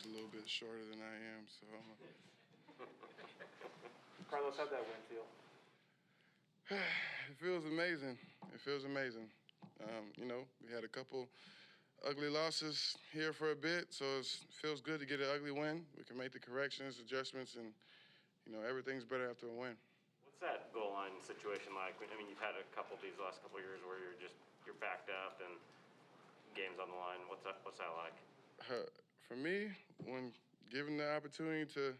a little bit shorter than I am, so. Carlos, how'd that win feel? It feels amazing. It feels amazing. We had a couple ugly losses here for a bit, so it feels good to get an ugly win. We can make the corrections, adjustments, and, everything's better after a win. What's that goal line situation like? I mean, you've had a couple of these last couple of years where you're backed up and games on the line. What's that like? For me, when given the opportunity to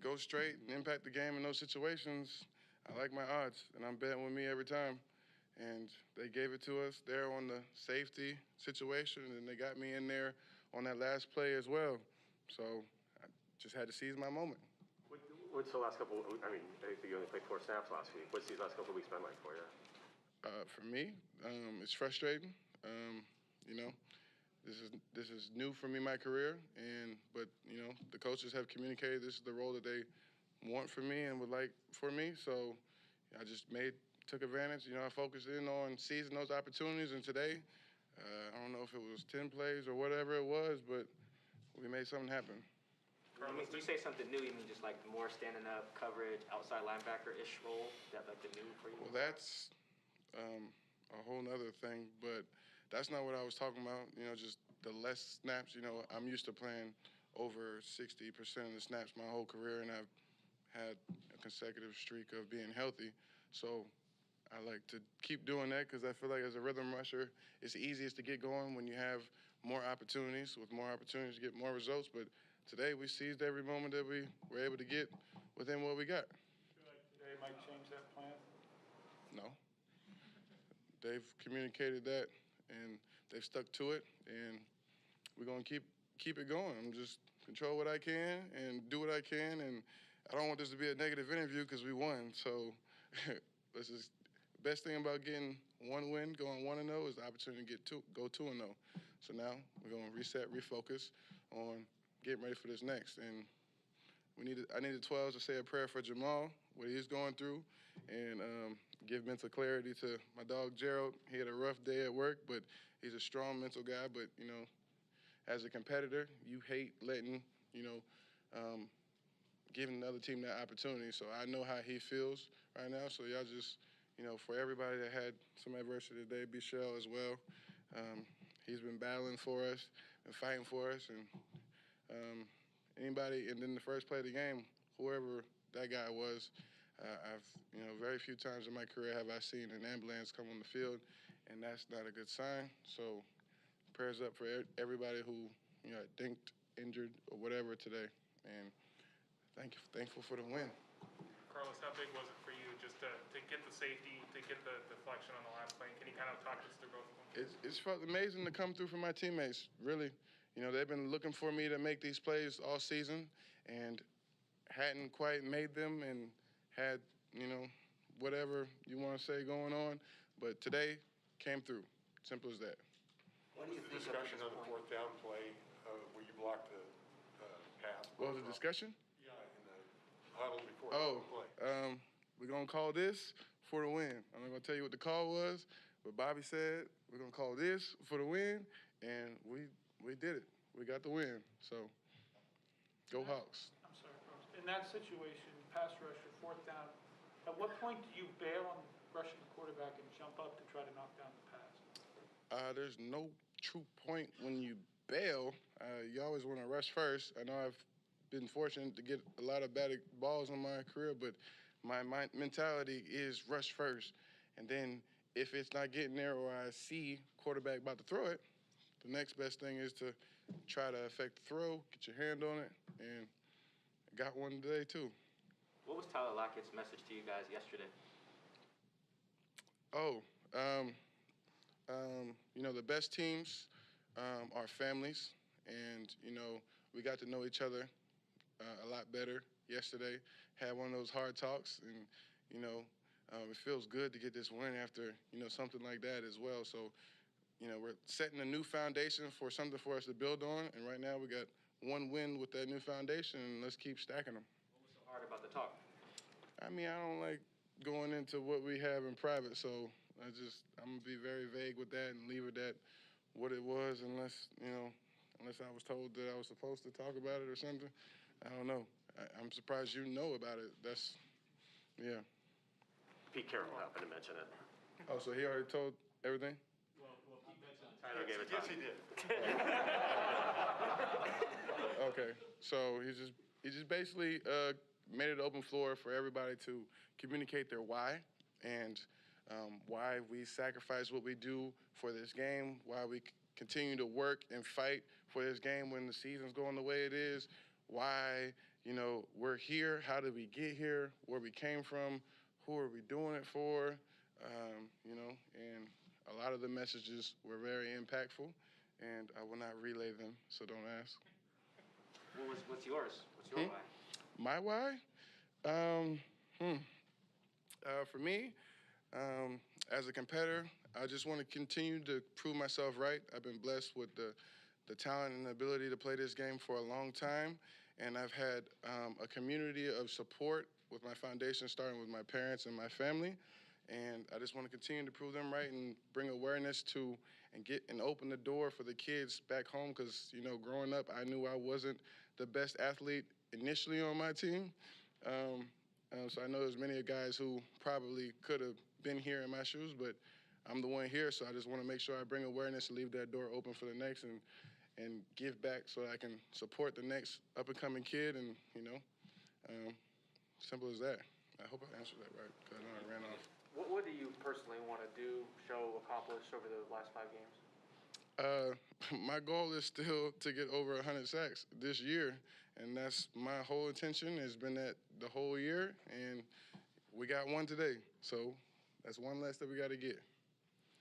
go straight and impact the game in those situations, I like my odds, and I'm betting with me every time. And they gave it to us there on the safety situation, and they got me in there on that last play as well. So I just had to seize my moment. What's the last couple? I mean, I think you only played 4 snaps last week. What's these last couple of weeks been like for you? For me, it's frustrating. This is new for me, my career, but the coaches have communicated this is the role that they want for me and would like for me. So I just took advantage. I focused in on seizing those opportunities, and today, I don't know if it was 10 plays or whatever it was, but we made something happen. When you say something new, you mean just like more standing up coverage, outside linebacker-ish role? Is that like the new for you? Well, that's a whole nother thing, but that's not what I was talking about. Just the less snaps. I'm used to playing over 60% of the snaps my whole career, and I've had a consecutive streak of being healthy. So I like to keep doing that because I feel like as a rhythm rusher, it's easiest to get going when you have more opportunities. With more opportunities, you get more results. But today we seized every moment that we were able to get within what we got. Do you feel like today might change that plan? No. They've communicated that, and they've stuck to it, and we're going to keep it going. I'm just control what I can and do what I can, and I don't want this to be a negative interview because we won. So let's just the best thing about getting one win, going 1-0, is the opportunity to go 2-0. So now we're going to reset, refocus on getting ready for this next. And I need the 12s to say a prayer for Jamal, what he's going through, and give mental clarity to my dog Gerald. He had a rough day at work, but he's a strong mental guy. But, as a competitor, you hate letting, giving the other team that opportunity. So I know how he feels right now. So y'all just, for everybody that had some adversity today, Bichelle as well. He's been battling for us and fighting for us. And anybody, and then the first play of the game, whoever that guy was, very few times in my career have I seen an ambulance come on the field, and that's not a good sign. So prayers up for everybody who, dinked, injured, or whatever today. And thankful for the win. Carlos, how big was it for you just to get the safety, to get the deflection on the last play? Can you kind of talk us through both of them? It's felt amazing to come through for my teammates, really. They've been looking for me to make these plays all season and hadn't quite made them and had, whatever you want to say going on. But today came through. Simple as that. What was the discussion on the 4th down play where you blocked the pass? What was the discussion? Yeah, in the huddle before the play. We're going to call this for the win. I'm not going to tell you what the call was, but Bobby said we're going to call this for the win, and we did it. We got the win. So go Hawks. I'm sorry, Carlos. In that situation, pass rusher, 4th down, at what point do you bail on rushing the quarterback and jump up to try to knock down the pass? There's no true point when you bail. You always want to rush first. I know I've been fortunate to get a lot of batted balls in my career, but my mentality is rush first. And then if it's not getting there or I see quarterback about to throw it, the next best thing is to try to affect the throw, get your hand on it, and I got one today too. What was Tyler Lockett's message to you guys yesterday? The best teams are families, and, we got to know each other a lot better yesterday. Had one of those hard talks, and, it feels good to get this win after, something like that as well. So, we're setting a new foundation for something for us to build on, and right now we got one win with that new foundation, and let's keep stacking them. What was so hard about the talk? I don't like going into what we have in private, so I'm going to be very vague with that and leave it at what it was unless, unless I was told that I was supposed to talk about it or something. I don't know. I'm surprised you know about it. Yeah. Pete Carroll happened to mention it. Oh, so he already told everything? Tyler gave it time. Yes, he did. Okay, so he just basically made it open floor for everybody to communicate their why and why we sacrifice what we do for this game, why we continue to work and fight for this game when the season's going the way it is, why we're here, how did we get here, where we came from, who are we doing it for, and a lot of the messages were very impactful, and I will not relay them, so don't ask. What's yours? What's your why? My why? For me, as a competitor, I just want to continue to prove myself right. I've been blessed with the talent and the ability to play this game for a long time, and I've had a community of support with my foundation, starting with my parents and my family. And I just want to continue to prove them right and bring awareness to and open the door for the kids back home. Because growing up, I knew I wasn't the best athlete initially on my team. So I know there's many guys who probably could have been here in my shoes, but I'm the one here. So I just want to make sure I bring awareness and leave that door open for the next and give back so I can support the next up and coming kid. And simple as that. I hope I answered that right because I know I ran off. What do you personally want to do, show, accomplish over the last 5 games? My goal is still to get over 100 sacks this year, and that's my whole intention. Has been that the whole year, and we got one today. So that's one less that we got to get.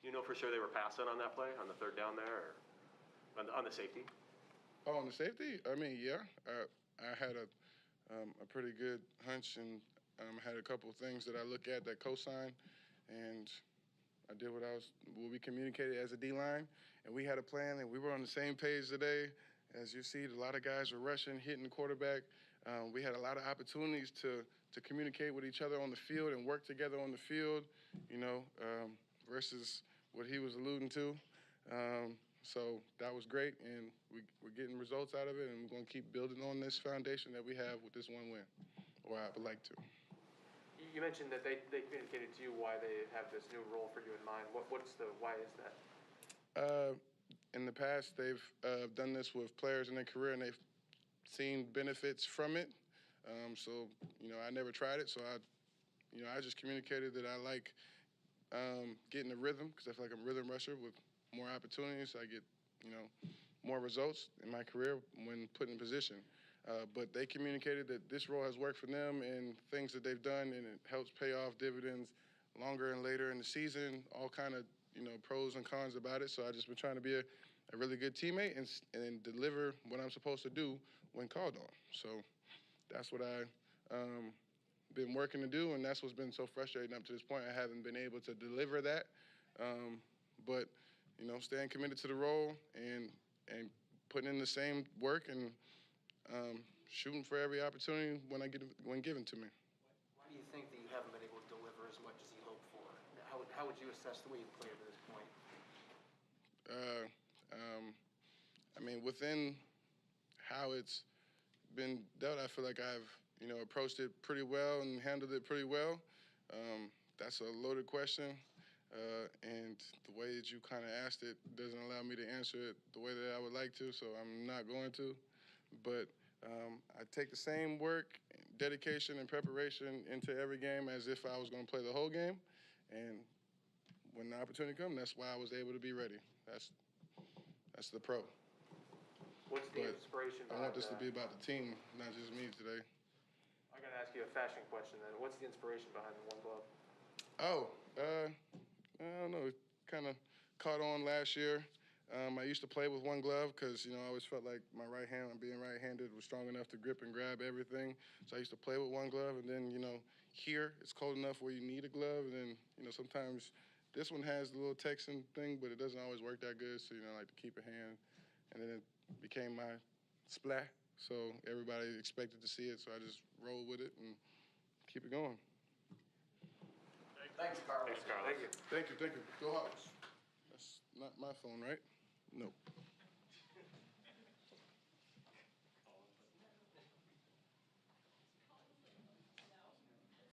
You know for sure they were passing on that play, on the third down there, or on the safety? Oh, on the safety? I mean, yeah. I had a pretty good hunch and had a couple of things that I look at that cosign, and I did what we communicated as a D-line, and we had a plan, and we were on the same page today. As you see, a lot of guys were rushing, hitting the quarterback. We had a lot of opportunities to communicate with each other on the field and work together on the field, versus what he was alluding to. So that was great, and we're getting results out of it, and we're going to keep building on this foundation that we have with this one win, or I would like to. You mentioned that they communicated to you why they have this new role for you in mind. Why is that? In the past, they've done this with players in their career, and they've seen benefits from it. So I never tried it. So I just communicated that I like getting the rhythm because I feel like I'm a rhythm rusher with more opportunities. I get more results in my career when put in position. But they communicated that this role has worked for them and things that they've done, and it helps pay off dividends longer and later in the season, all kind of, pros and cons about it. So I just been trying to be a really good teammate and deliver what I'm supposed to do when called on. So that's what I've been working to do, and that's what's been so frustrating up to this point. I haven't been able to deliver that. But, staying committed to the role and putting in the same work and shooting for every opportunity when given to me. Why do you think that you haven't been able to deliver as much as you hoped for? How would you assess the way you played to this point? I mean, within how it's been dealt, I feel like I've approached it pretty well and handled it pretty well. That's a loaded question, and the way that you kind of asked it doesn't allow me to answer it the way that I would like to, so I'm not going to. But I take the same work, dedication, and preparation into every game as if I was going to play the whole game. And when the opportunity comes, that's why I was able to be ready. That's the pro. What's the inspiration behind I want this to be about the team, not just me today. I'm going to ask you a fashion question then. What's the inspiration behind the one glove? I don't know. It kind of caught on last year. I used to play with one glove because, I always felt like my right hand, being right-handed, was strong enough to grip and grab everything. So I used to play with one glove, and then, here it's cold enough where you need a glove, and then, sometimes this one has the little Texan thing, but it doesn't always work that good, so, I like to keep a hand. And then it became my splat, so everybody expected to see it, so I just roll with it and keep it going. Thanks, Carlos. Thanks, Carlos. Thank you. Thank you. Go Hawks. That's not my phone, right? No.